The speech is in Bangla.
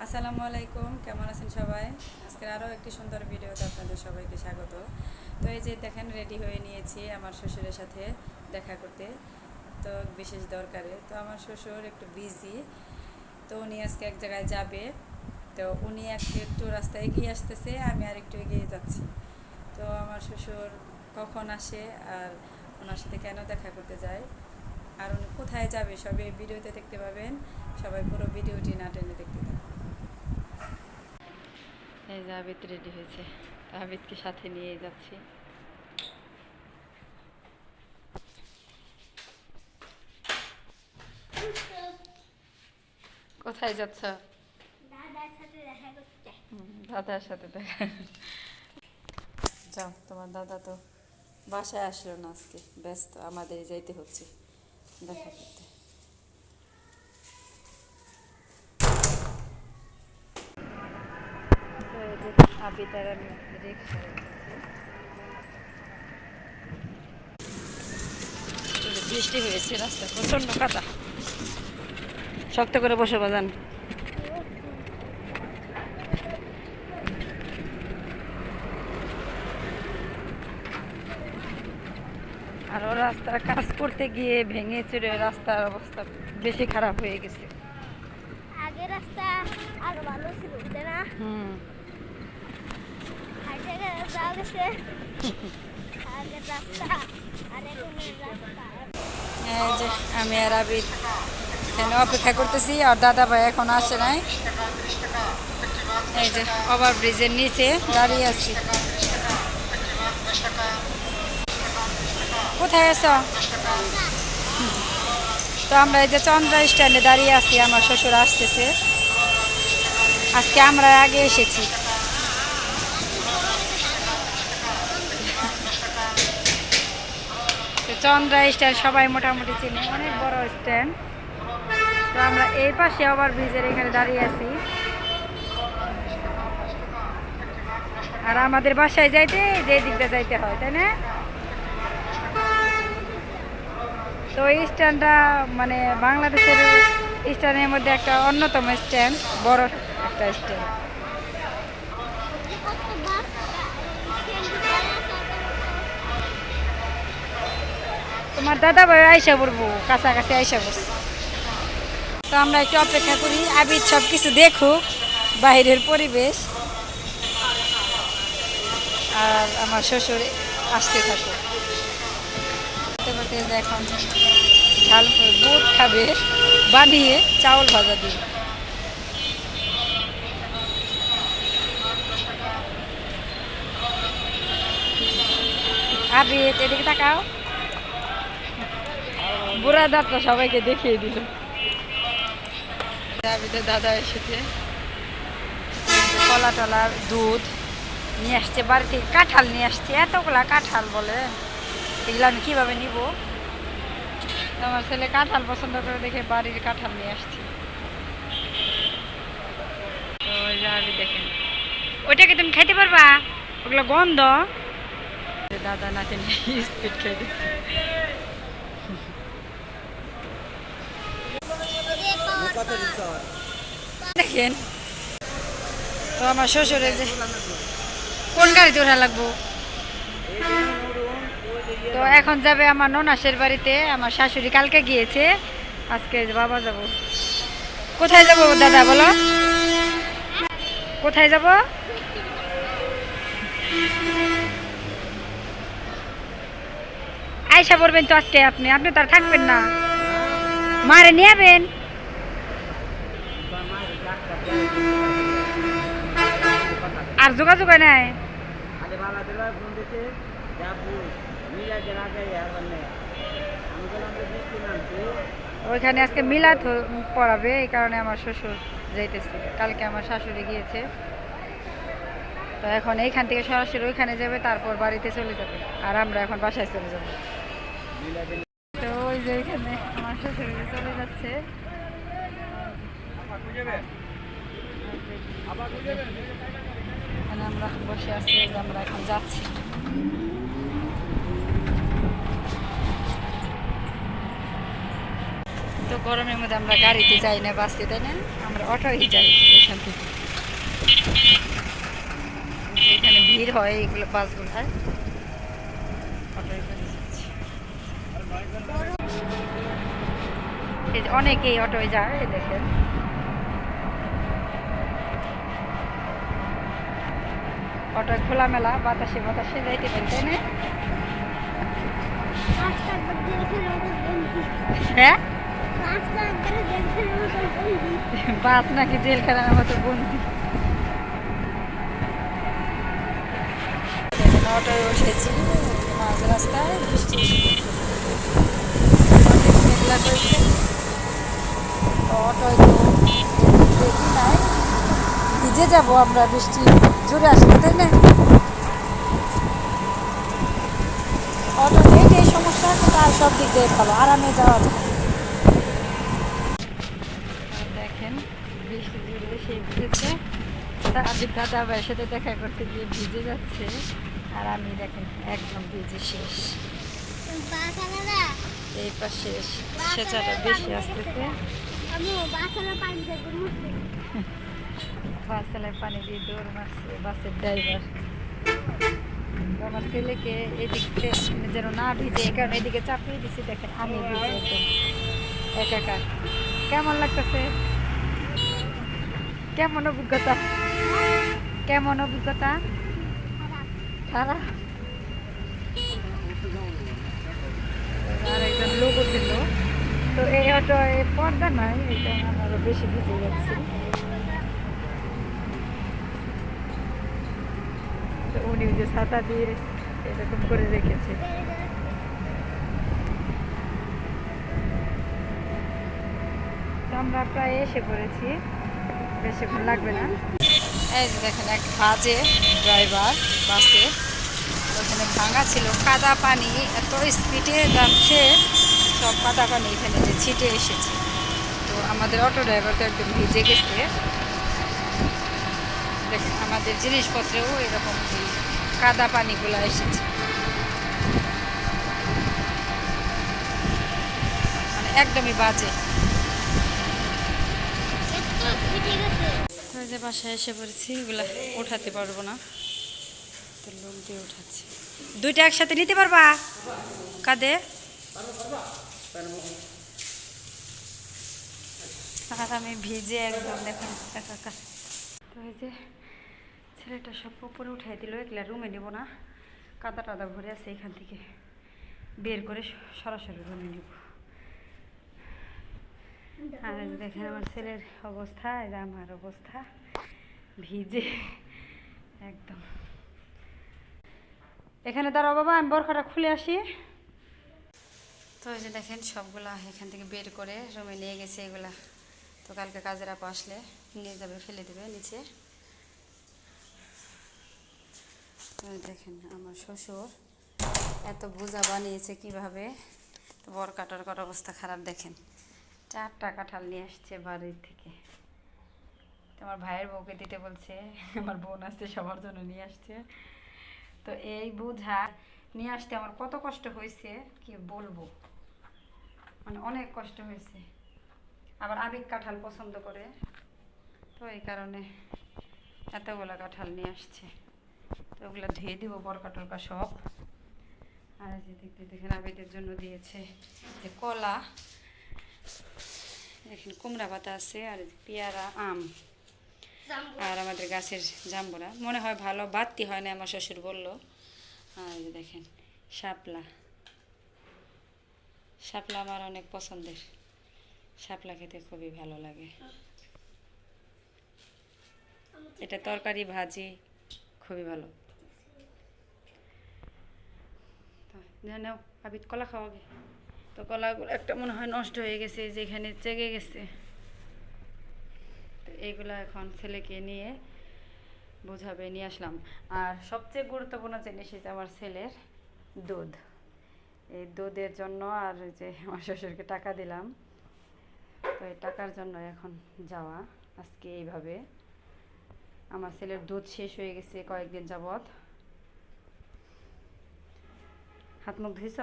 আসসালামু আলাইকুম, কেমন আছেন সবাই? আজকের আরও একটি সুন্দর ভিডিওতে আপনাদের সবাইকে স্বাগত। তো এই যে দেখেন, রেডি হয়ে নিয়েছি আমার শ্বশুরের সাথে দেখা করতে, তো বিশেষ দরকারে। তো আমার শ্বশুর একটু বিজি, তো উনি আজকে এক জায়গায় যাবে। তো উনি একটু রাস্তায় এগিয়ে আসতেছে, আমি আর একটু এগিয়ে যাচ্ছি। তো আমার শ্বশুর কখন আসে আর ওনার সাথে কেন দেখা করতে যায় আর উনি কোথায় যাবে সব এই ভিডিওতে দেখতে পাবেন। সবাই পুরো ভিডিওটি না টেনে দেখতে থাকুন। এই যে আবিদ রেডি হয়েছে, আবিদকে সাথে নিয়ে যাচ্ছি। কোথায় যাচ্ছ? দাদার সাথে দেখা। যাও, তোমার দাদা তো বাসায় আসলো না, আজকে ব্যস্ত, আমাদের যাইতে হচ্ছে দেখা করতে। আবিদ আর আমি রিক্সায় বৃষ্টি হয়েছে, রাস্তা প্রচন্ড কাদা, শক্ত করে বসে বাজান। আর ও রাস্তার কাজ করতে গিয়ে ভেঙে চুরে রাস্তার অবস্থা বেশি খারাপ হয়ে গেছে। আগে রাস্তা আরো ভালো ছিল, তাই না? যাওয়া গেছে আগের রাস্তা আর এখনের রাস্তা। এই যে আমি আর আবিদ এখানে অপেক্ষা করতেছি, আর দাদা ভাই এখন আসে নাই। এই যে ওভার ব্রিজের নিচে দাঁড়িয়ে আছি। কোথায় আছো? তো আমরা এই যে চন্দ্রা স্ট্যান্ডে দাঁড়িয়ে আছি, আমার শ্বশুর আসতেছে। আজকে আমরা আগে এসেছি। চন্দ্রা স্ট্যান্ড সবাই মোটামুটি চিনি, অনেক বড় স্ট্যান্ড। তো আমরা এই পাশে ওভার ব্রিজের এখানে দাঁড়িয়ে আছি। আর আমাদের বাসায় যাইতে যে দিকটা যাইতে হয়, তাই না? তো এই স্ট্যান্ডটা মানে বাংলাদেশের স্ট্যান্ডের মধ্যে একটা অন্যতম স্ট্যান্ড, বড় একটা স্ট্যান্ড। তোমার দাদা ভাই আইসা পড়বো, কাছাকাছি আইসা পড়ছে। তো আমরা একটু অপেক্ষা করি, আবিদ সব কিছু দেখুক বাইরের পরিবেশ, আর আমার শ্বশুর আসতে থাকুক। এখন ঝাল বুট খাবে বানিয়ে, চাউল ভাজা দিয়ে। আবিদ এদিকে তাকাও, বুড়া দাঁতটা সবাইকে দেখিয়ে দিল। আবিদের দাদা এসেছে, কলা টলার দুধ নিয়ে আসছে, বাড়ি থেকে কাঁঠাল নিয়ে আসছে, এতগুলা কাঁঠাল বলে, এগুলো আমি কীভাবে নিব? আমার ছেলে কাঁঠাল পছন্দ করে দেখে বাড়ির কাঁঠাল নিয়ে আসছি। তো ওই যে আবি দেখেন, ওইটাকে তুমি খাইতে পারবা? ওগুলো গন্ধ। দাদা নাতে নিয়ে স্পিড খেয়ে দিচ্ছে। দেখেন, তো আমার শ্বশুরে যে কোন গাড়িতে ওঠা লাগবো। তো এখন যাবে আমার ননাসের বাড়িতে, আমার শাশুড়ি কালকে গিয়েছে, আজকে বাবা যাব। কোথায় যাব দাদা বলো, কোথায় যাব? আয়সা পড়বেন তো আজকে, আপনি আপনি তো আর থাকবেন না, মারে নিয়ে যাবেন। আর যোগাযোগ হয় নাই। ওইখানে আজকে মিলাদ পড়াবে, এই কারণে আমার শ্বশুর যাইতেছে। কালকে আমার শাশুড়ি গিয়েছে, তো এখন এইখান থেকে সরাসরি ওইখানে যাবে, তারপর বাড়িতে চলে যাবে, আর আমরা এখন বাসায় চলে যাব। তো ওই যে ওইখানে আমার শ্বশুর চলে যাচ্ছে। এখানে আমরা বসে আছি, আমরা এখন যাচ্ছি। তো গরমের মধ্যে আমরা গাড়িতে যাই না, বাসে, তাই না? আমরা অটোই যাই এখান থেকে। এখানে ভিড় হয় এইগুলো বাসগুলো, অটোয় করে যাচ্ছি। এই যে অনেকেই অটোয় যায়, এই দেখেন। অটোয় খোলামেলা বাতাসে বাতাসে যাইতে পারি, তাই না? হ্যাঁ, বাস নাকি জেলখানার মতো বন্দি। অটোয় উঠেছি, মাঝ রাস্তায় বৃষ্টি মেঘলা করেছে। অটোয় তো দেখি নাই, ভিজে যাবো আমরা, বৃষ্টি জোরে আসবে, তাই না? অটো এই সমস্যা, কিন্তু আর সব দিক দিয়ে ভালো, আরামে যাওয়া যায়। দেখেন বৃষ্টি জুড়ে সেই ভিজেছে, আজকে দাদা ভাইয়ের সাথে দেখা করতে গিয়ে ভিজে যাচ্ছে, আর আমি দেখেন একদম ভিজে শেষ। এই পাশে সেচাটা বেশি আসতেছে, বাসের পানি দিয়ে দৌড় মারছে বাসের ড্রাইভার। আমার ছেলেকে এদিকে যেন না ভিজে, এই কারণে এদিকে চাপিয়ে দিছি। দেখেন আমি ভিজে একদম একাকার। কেমন লাগতেছে? কেমন অভিজ্ঞতা? কেমন অভিজ্ঞতা? খারাপ। আর একজন লোক উঠল, তো এই অটো পর্দা নাই, এটা আমারও বেশি ভিজে যাচ্ছে। তো উনি যে ছাতা দিয়ে এরকম করে রেখেছে। তো আমরা প্রায় এসে পড়েছি, বেশিক্ষণ লাগবে না। এই যে দেখেন এক বাজে ড্রাইভার বাসে, ওখানে ভাঙা ছিল, কাদা পানি এত স্পিডে যাচ্ছে, সব কাদা পানি এখানে যে ছিটে এসেছে। তো আমাদের অটো ড্রাইভার তো একদম ভিজে গেছে। দেখেন আমাদের জিনিসপত্রেও এরকম কাদা পানিগুলো এসেছে, মানে একদমই বাজে। ওই যে বাসায় এসে পড়েছি, এগুলা উঠাতে পারবো না, তো লোক দিয়ে উঠাচ্ছি। দুইটা একসাথে নিতে পারবা? কাঁধে আর আমি ভিজে একদম দেখুন একাকার। তো এই যে ছেলেটা সব উপরে উঠাই দিল, এগুলা রুমে নেব না, কাদা টাদা ভরে আছে, এখান থেকে বের করে সরাসরি রুমে নেব। আর দেখেন আমার ছেলের অবস্থা, এই যে আমার অবস্থা, ভিজে একদম। এখানে দাঁড়াও বাবা, আমি বরখাটা খুলে আসি। তো এই যে দেখেন সবগুলা এখান থেকে বের করে রুমে নিয়ে গেছে এগুলা। তো কালকে কাজের আপা আসলে নিয়ে যাবে, ফেলে দেবে নিচে। দেখেন আমার শ্বশুর এত বোঝা বানিয়েছে কিভাবে, তো বরকাটার করার অবস্থা খারাপ। দেখেন 4টা কাঁঠাল নিয়ে আসছে বাড়ির থেকে, আমার ভাইয়ের বউকে দিতে বলছে, আমার বোন আসছে সবার জন্য নিয়ে আসছে। তো এই বোঝা নিয়ে আসতে আমার কত কষ্ট হয়েছে কি বলবো, মানে অনেক কষ্ট হয়েছে। আবার আবেগ কাঁঠাল পছন্দ করে, তো এই কারণে এতগুলো কাঁঠাল নিয়ে আসছে। তো ওগুলো ধুয়ে দিব বরকা টরকা সব। আর যে দেখতে দেখেন আবেদের জন্য দিয়েছে যে কলা, দেখেন কুমড়া পাতা আছে, আর পেয়ারা, আম, আর আমাদের গাছের জাম্বুরা, মনে হয় ভালো বাড়তি হয় না, আমার শ্বশুর বললো। আর দেখেন শাপলা, শাপলা আমার অনেক পছন্দের, শাপলা খেতে খুবই ভালো লাগে। এটা তরকারি ভাজি খুবই ভালো। নাও আবিদ কলা খাওয়া গে। তো কলাগুলো একটা মনে হয় নষ্ট হয়ে গেছে, যেখানে চেগে গেছে। তো এইগুলো এখন ছেলেকে নিয়ে বোঝাবে, নিয়ে আসলাম। আর সবচেয়ে গুরুত্বপূর্ণ জিনিস হচ্ছে আমার ছেলের দুধ। এই দুধের জন্য আর যে আমার শ্বশুরকে টাকা দিলাম, তো এই টাকার জন্য এখন যাওয়া আজকে। এইভাবে আমার ছেলের দুধ শেষ হয়ে গেছে কয়েকদিন যাবৎ। হাত মুখ ধুইছ?